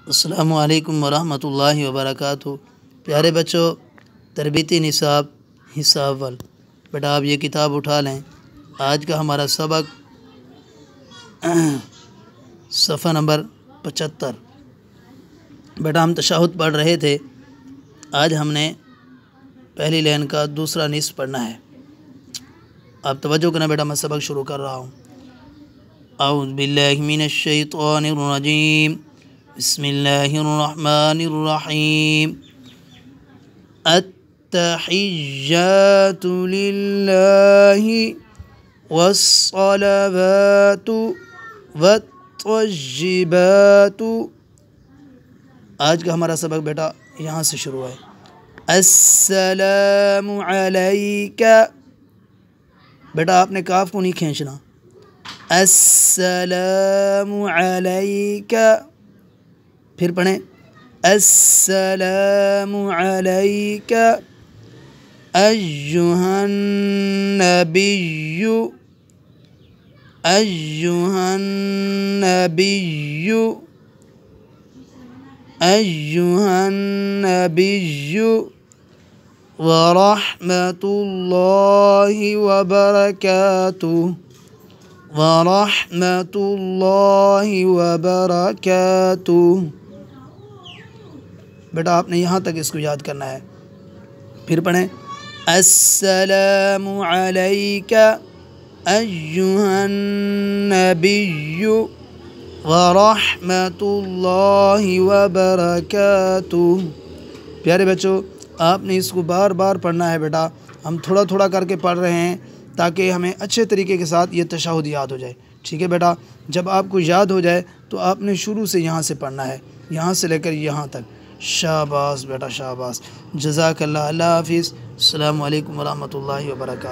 السلام علیکم ورحمۃ اللہ وبرکاتہ۔ پیارے بچوں، تربیتی نصاب حصہ اول، بیٹا آپ یہ کتاب اٹھا لیں۔ آج کا ہمارا سبق صفحہ نمبر 75۔ بیٹا ہم تشہد پڑھ رہے تھے، آج ہم نے پہلی لائن کا دوسرا نصف پڑھنا ہے۔ آپ توجہ کرنا بیٹا، میں سبق شروع کر رہا ہوں۔ اعوذ باللہ من الشیطان الرجیم، بسم اللہ الرحمن الرحیم۔ التحیات للہ والصلوات والطیبات۔ آج کا ہمارا سبق بیٹا یہاں سے شروع ہے۔ السلام علیکہ، بیٹا آپ نے کاف کو نہیں کھینچنا۔ السلام علیکہ، پھر پڑھیں السلام علیکہ ایہا النبی، ایہا النبی، ایہا النبی ورحمۃ اللہ وبرکاتہ، ورحمۃ اللہ وبرکاتہ۔ بیٹا آپ نے یہاں تک اس کو یاد کرنا ہے۔ پھر پڑھیں السلام علیکہ ایہا النبی ورحمۃ اللہ وبرکاتہ۔ پیارے بچوں، آپ نے اس کو بار بار پڑھنا ہے بیٹا، ہم تھوڑا تھوڑا کر کے پڑھ رہے ہیں تاکہ ہمیں اچھے طریقے کے ساتھ یہ تشہد یاد ہو جائے۔ ٹھیک ہے بیٹا، جب آپ کو یاد ہو جائے تو آپ نے شروع سے یہاں سے پڑھنا ہے، یہاں سے لے کر یہاں تک۔ شاباش بیٹا شاباش، جزاک اللہ۔ اللہ حافظ، السلام علیکم ورحمۃ اللہ وبرکاتہ۔